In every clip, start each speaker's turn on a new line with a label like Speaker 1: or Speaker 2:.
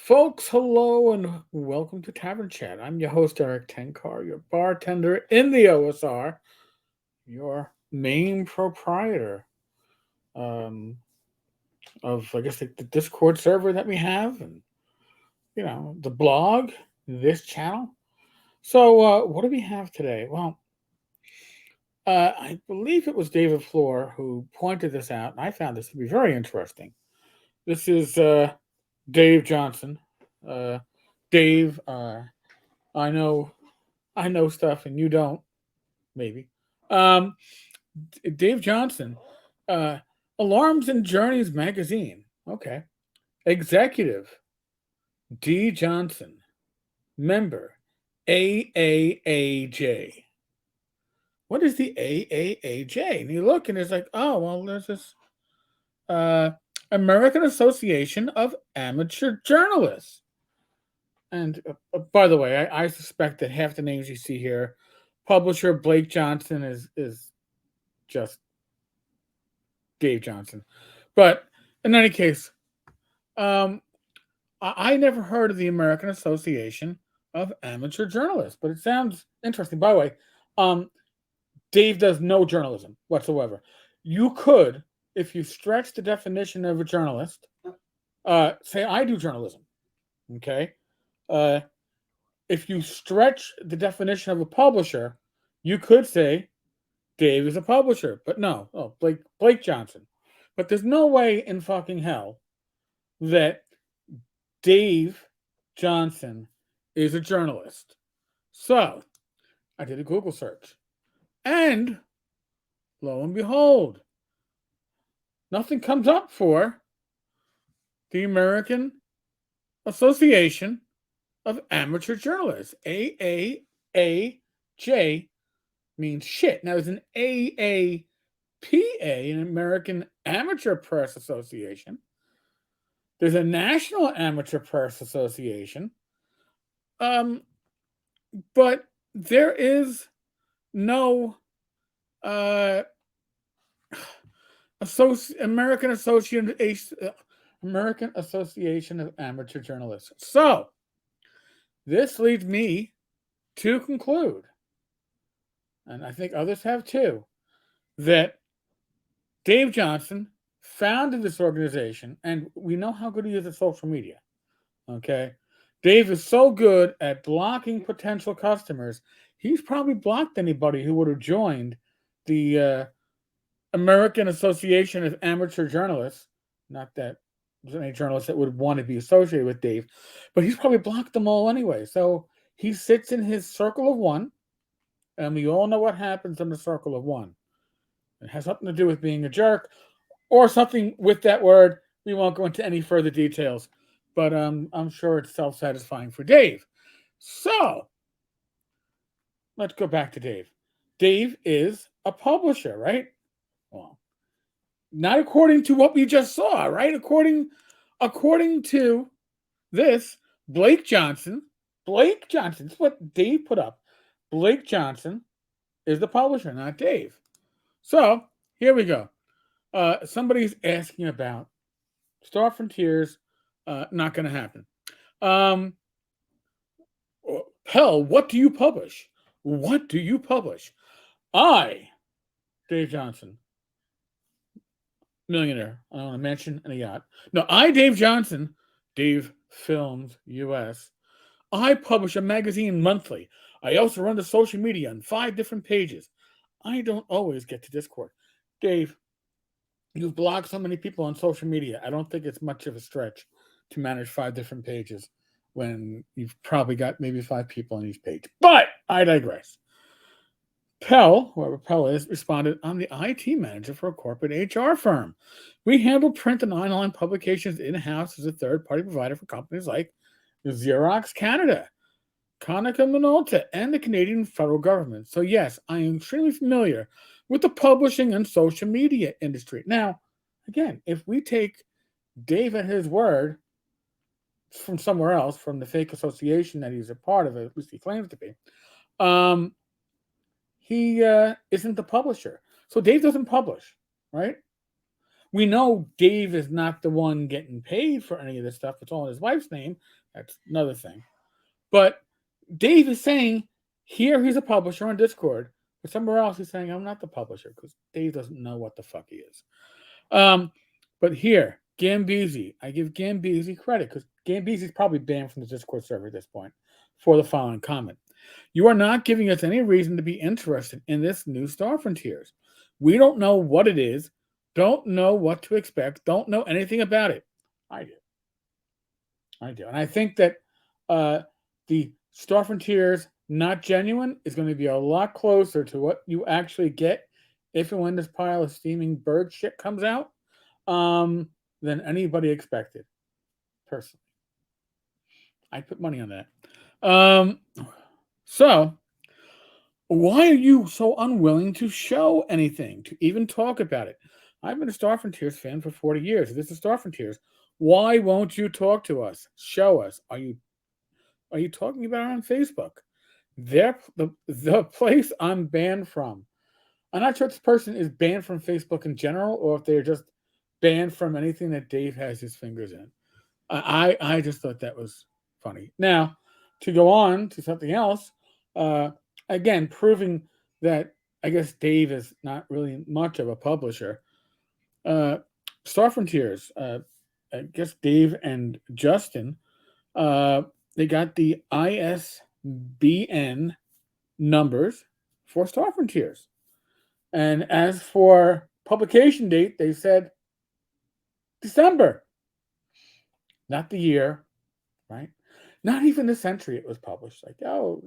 Speaker 1: Folks, hello and welcome to Tavern Chat. I'm your host, Eric Tenkar, your bartender in the OSR, your main proprietor um, of, I guess, the Discord server that we have, and, the blog, this channel. So, what do we have today? Well, I believe it was David Floor who pointed this out, and I found this to be very interesting. This is Dave Johnson. Uh, Dave, I know I know stuff and you don't, maybe. Um, Dave Johnson, uh, Alarms and Journeys magazine. Okay. Executive D. Johnson, member AAAJ. What is the AAAJ? And you look and it's like, oh, well, there's this uh, American Association of Amateur Journalists. And by the way, I suspect that half the names you see here, publisher Blake Johnson is just Dave Johnson. But in any case, um, I never heard of the American Association of Amateur Journalists, but it sounds interesting. By the way, um, Dave does no journalism whatsoever. You could, if you stretch the definition of a journalist, say I do journalism. Okay. Uh, if you stretch the definition of a publisher, you could say Dave is a publisher, but no. Oh, Blake Johnson. But there's no way in fucking hell that Dave Johnson is a journalist. So I did a Google search, and lo and behold, nothing comes up for the American Association of Amateur Journalists. AAAJ means shit. Now there's an AAPA, an American Amateur Press Association. There's a National Amateur Press Association. But there is no uh, American Association of Amateur Journalists. So this leads me to conclude, and I think others have too, that Dave Johnson founded this organization, and we know how good he is at social media. Okay. Dave is so good at blocking potential customers, he's probably blocked anybody who would have joined the American Association of Amateur Journalists. Not that there's any journalists that would want to be associated with Dave, but he's probably blocked them all anyway. So he sits in his circle of one, and we all know what happens in the circle of one. It has nothing to do with being a jerk or something with that word. We won't go into any further details, but I'm sure it's self-satisfying for Dave. So let's go back to Dave. Dave is a publisher, right? Well, not according to what we just saw, right? According to this, Blake Johnson, that's what Dave put up. Blake Johnson is the publisher, not Dave. So here we go. Somebody's asking about Star Frontiers. Not going to happen. Hell, what do you publish? What do you publish? I, Dave Johnson, millionaire. I don't want to mention any yacht. No, I, Dave Johnson, Dave Films US. I publish a magazine monthly. I also run the social media on 5 different pages. I don't always get to Discord. Dave, you've blocked so many people on social media. I don't think it's much of a stretch to manage 5 different pages when you've probably got maybe 5 people on each page. But I digress. Pell, whoever Pell is, responded, I'm the IT manager for a corporate HR firm. We handle print and online publications in-house as a third-party provider for companies like Xerox Canada, Konica Minolta, and the Canadian federal government. So yes, I am extremely familiar with the publishing and social media industry. Now, again, if we take Dave at his word from somewhere else, from the fake association that he's a part of, at least he claims to be, he isn't the publisher. So Dave doesn't publish, right? We know Dave is not the one getting paid for any of this stuff. It's all in his wife's name. That's another thing. But Dave is saying here he's a publisher on Discord, but somewhere else he's saying I'm not the publisher because Dave doesn't know what the fuck he is. But here, Gambeezy, I give Gambeezy credit because Gambeezy's probably banned from the Discord server at this point for the following comment. You are not giving us any reason to be interested in this new Star Frontiers. We don't know what it is, don't know what to expect, don't know anything about it. I do. And I think that the Star Frontiers not genuine is going to be a lot closer to what you actually get if and when this pile of steaming bird shit comes out than anybody expected. Personally, I put money on that. So, why are you so unwilling to show anything, to even talk about it? I've been a Star Frontiers fan for 40 years. This is Star Frontiers. Why won't you talk to us? Show us. Are you talking about it on Facebook? They're the place I'm banned from. I'm not sure if this person is banned from Facebook in general or if they're just banned from anything that Dave has his fingers in. I just thought that was funny. Now, to go on to something else, again, proving that I guess Dave is not really much of a publisher. Star Frontiers, I guess Dave and Justin, they got the ISBN numbers for Star Frontiers. And as for publication date, they said December. Not the year, right? Not even the century it was published. Like, oh,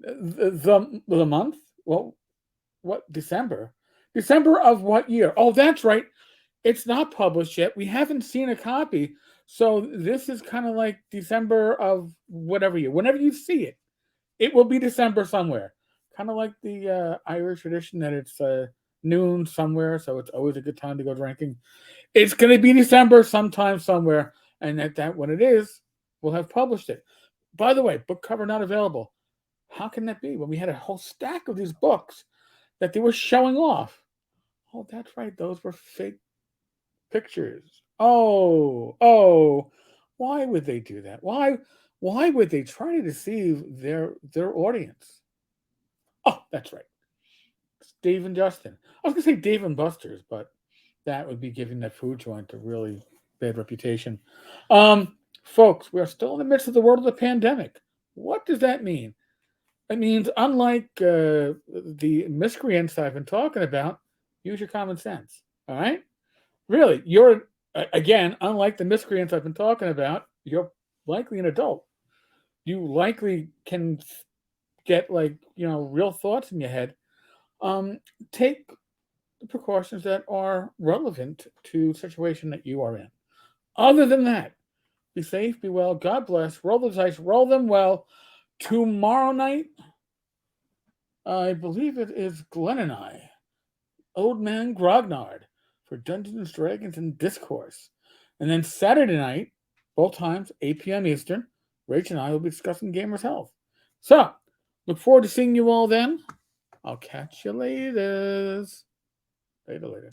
Speaker 1: the month? Well, what, December? December of what year? Oh, that's right. It's not published yet. We haven't seen a copy. So this is kind of like December of whatever year. Whenever you see it, it will be December somewhere. Kind of like the Irish tradition that it's noon somewhere, so it's always a good time to go drinking. It's going to be December sometime somewhere, and that when it is, we'll have published it. By the way, book cover not available. How can that be when we had a whole stack of these books that they were showing off? Oh, that's right. Those were fake pictures. Oh, why would they do that? Why would they try to deceive their audience? Oh, that's right. It's Dave and Justin. I was gonna say Dave and Buster's, but that would be giving that food joint a really bad reputation. Folks, we are still in the midst of the world of the pandemic. What does that mean? It means, unlike the miscreants I've been talking about, use your common sense. All right? Really, you're, again, unlike the miscreants I've been talking about, you're likely an adult. You likely can get, like, real thoughts in your head. Take the precautions that are relevant to the situation that you are in. Other than that, be safe, be well, God bless, roll the dice, roll them well. Tomorrow night, I believe it is Glenn and I, Old Man Grognard, for Dungeons & Dragons and Discourse. And then Saturday night, both times, 8 p.m. Eastern, Rach and I will be discussing Gamers Health. So, look forward to seeing you all then. I'll catch you later. Later.